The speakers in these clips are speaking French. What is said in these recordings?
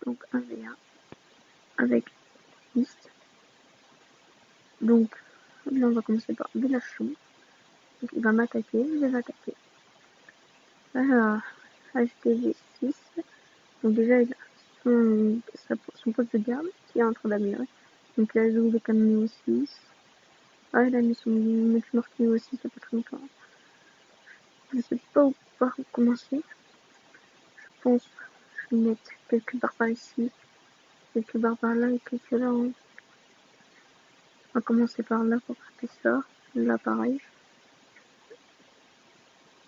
Donc 1v1 avec liste. Donc là on va commencer par Belachon. Donc il va m'attaquer, je vais l'attaquer. Alors, HTV6. Donc déjà il a son poste de garde qui est en train d'admirer. Donc là je vais comme niveau 6. Ah il a mis son multimorte niveau 6 il n'y a pas très longtemps. Je sais pas par où commencer. Je pense que je vais mettre quelques barres par ici, quelques barres par là et quelques là. On va commencer par là pour faire ça. Là pareil.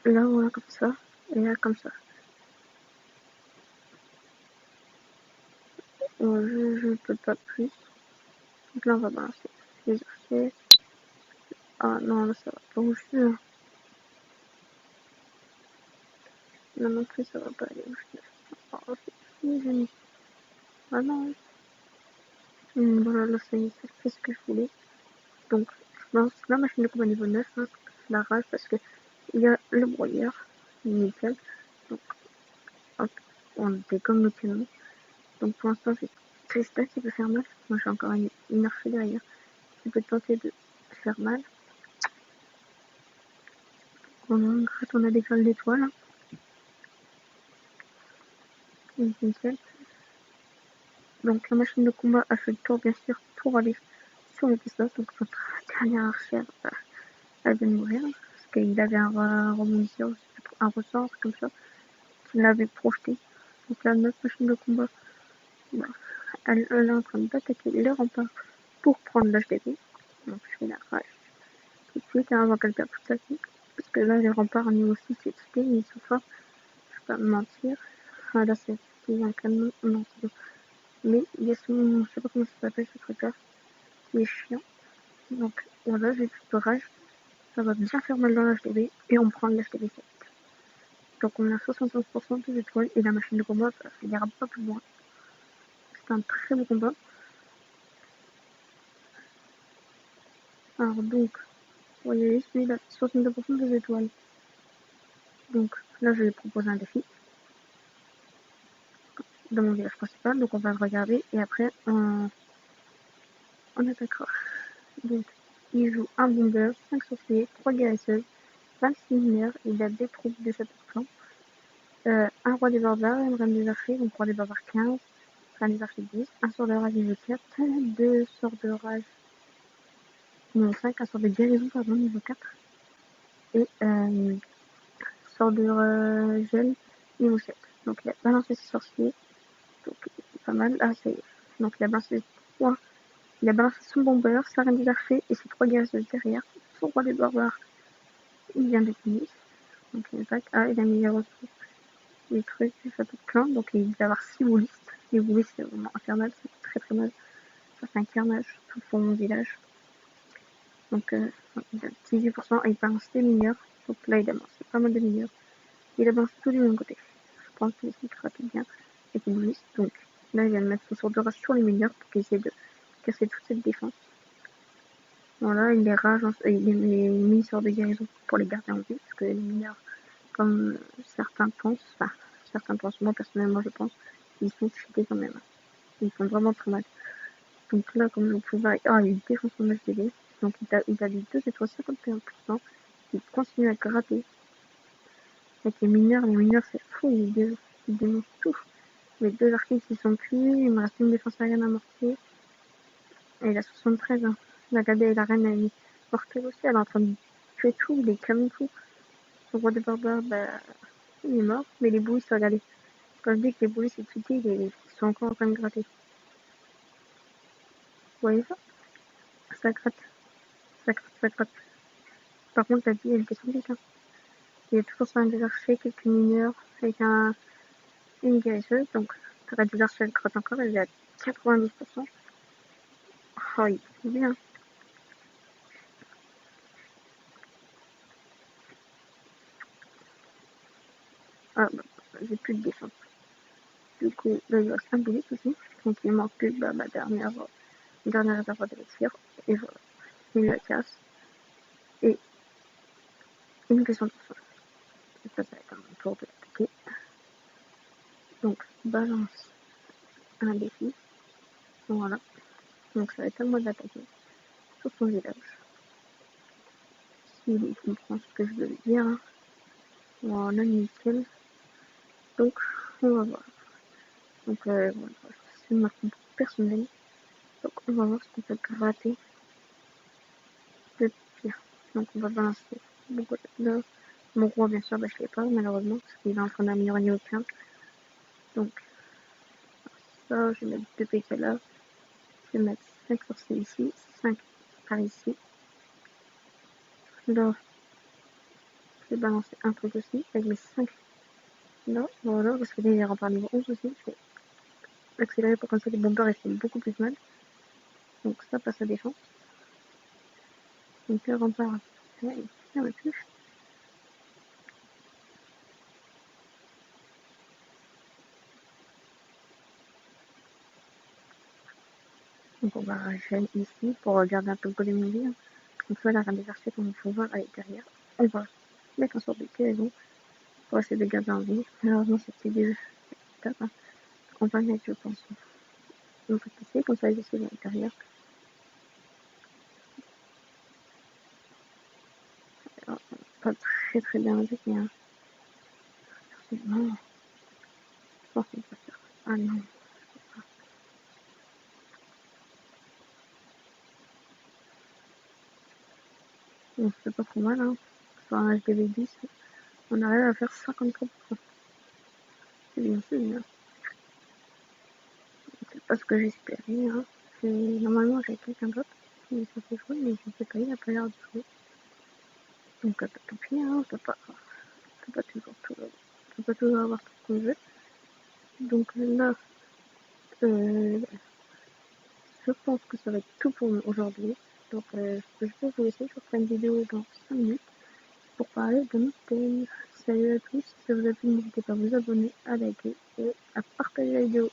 Là voilà comme ça. Et là comme ça. Je peux pas plus. Donc là on va balancer les archers. Ah non là ça va pas bouger. Là non plus ça va pas aller bouger. Oh c'est fini j'ai mis. Ah non. Voilà là ça y est, ça fait ce que je voulais. Donc je lance la machine de combat niveau 9. Hein, la rage parce que il y a le broyeur. Nickel. Donc hop, on dégomme le canon. Donc pour l'instant j'ai Trista qui peut faire mal. Moi j'ai encore une archée derrière qui peut tenter de faire mal. Grâce on a des grâles d'étoiles. Hein. Nickel. Donc la machine de combat a fait le tour bien sûr pour aller sur le pistolet. Donc notre dernière archère elle vient de mourir. Parce qu'il avait un rebondisseur, un ressort comme ça. Qu'il l'avait projeté. Donc là notre machine de combat bah, elle est en train d'attaquer les remparts pour prendre l'HDP. Donc je fais la rage tout de suite avant qu'elle perde toute sa vie. Parce que là les remparts niveau 6 et tout, ils sont forts. Je vais pas me mentir. Ah là c'est un canon. Non c'est bon. Mais il y a son, je sais pas comment ça s'appelle ce truc là, qui est chiant. Donc voilà, j'ai plus de rage. Ça va bien faire mal dans l'HDB et on prend l'HDB 7. Donc on a 75% des étoiles et la machine de combat, ça ira pas plus loin. C'est un très beau combat. Alors donc, vous voyez, celui-là, 62% des étoiles. Donc là, je vais proposer un défi dans mon village principal. Donc on va le regarder et après on attaquera. Donc il joue un bomber, 5 sorciers, 3 guérisseuses, 26 mineurs. Il a des troupes de chapeau de clan. Un roi des barbares, une reine des archers, donc roi des barbares 15, reine des archers 10, un sort de rage niveau 4, 2 sorts de rage niveau 5, un sort de guérison pardon niveau 4, et sort de gel niveau 7. Donc il a balancé ses sorciers, donc pas mal, ah ça y est. Donc il a balancé 3, il a balancé son bomber, sa reine des archers et ses 3 guérisseuses derrière, son roi des barbares, il vient de finir, donc il attaque, ah il a mis les trucs du château de clan, donc il va avoir 6 boulistes. Les boulistes c'est vraiment infernal, c'est très très mal. Ça fait un carnage tout pour mon village. Donc il a 18% et il balance des mineurs. Donc là il a balancé pas mal de mineurs. Il a balancé tout du même côté. Je pense que c'est rapide bien. Et les boulistes. Donc là il vient de mettre son sort de rage sur les mineurs pour qu'il essaie de casser toute cette défense. Voilà, il les rage, il les mis sur de guérison pour les garder en vie. Parce que les mineurs, comme certains pensent, moi personnellement je pense, ils sont cheatés quand même. Ils font vraiment très mal. Donc là, comme vous pouvez voir, il défonce son HDV. Donc il a dit 2 étoiles 51%. Il continue à gratter. Avec les mineurs c'est fou, il démonce tout. Les 2 archers qui sont tués, il me reste une défense aérienne amortie. Et il a 73. Hein. La Gade et la reine, elle est mortelle aussi, elle est en train de tuer tout, il est comme tout. Le roi des barbares, il est mort, mais les boulistes, regardez. Quand je dis que les boulistes c'est tués, ils sont encore en train de gratter. Vous voyez ça? Ça gratte. Ça gratte, ça gratte. Par contre, la vie, elle descend vite. Hein. Il y a toujours ça des archers, quelques mineurs, avec une guérisseuse. Donc, la des archers, elle gratte encore, elle est à 90%. Oh, il est bien. Ah, j'ai plus de défense. Du coup, là, il reste un boulet aussi. Donc, il manque plus ma dernière réserve d'élixir. Et voilà. Il la casse. Et une question de sang. Et ça va être un tour de l'attaquer. Donc, balance. un défi. Voilà. Donc ça va être à moi d'attaquer sur son village. S'il comprend ce que je veux lui dire. Voilà, nickel. Donc, on va voir. Donc, voilà, c'est ma compo personnelle. Donc, on va voir ce qu'on peut gratter de pire. Donc, on va balancer beaucoup de... Mon roi, bien sûr, bah, je l'ai pas, malheureusement, parce qu'il est en train d'améliorer niveau 15. Donc, ça, je vais mettre 2 PK là. Je vais mettre 5 sorciers ici, 5 par ici. Là, je vais balancer un truc aussi, avec mes 5 là. Voilà, parce que là, il est rempart niveau 11 aussi. Je vais accélérer pour comme ça, les bombers restent beaucoup plus mal. Donc, ça passe à défense. Donc, le rempart, ouais, il va plus. Donc, on va gêner ici pour garder un peu le golem en vie. Donc, là, la reine des archers, comme il faut voir, elle est derrière. On va mettre un sort de guérison pour essayer de garder en vie. Malheureusement, c'était des étapes. Hein. On va mettre, je pense. On va passer, comme ça, les essayer à l'intérieur. Pas très très bien indiqué. Hein. Non, je pense qu'on peut faire. Ah non. On se fait pas trop mal. Hein. Sur un HDV 10, on arrive à faire 53%. C'est bien, c'est bien. C'est pas ce que j'espérais. Hein. Normalement, j'ai quelqu'un d'autre qui ça fait jouer, mais je sais pas, il a pas l'air de jouer. Donc, tant pis, hein, on peut pas toujours tout, on peut pas toujours avoir tout ce qu'on veut. Donc là, je pense que ça va être tout pour aujourd'hui. Donc, je vais vous laisser. Je ferai une vidéo dans 5 minutes pour parler de notre thème. Salut à tous. Si ça vous a plu, n'hésitez pas à vous abonner, à liker et à partager la vidéo.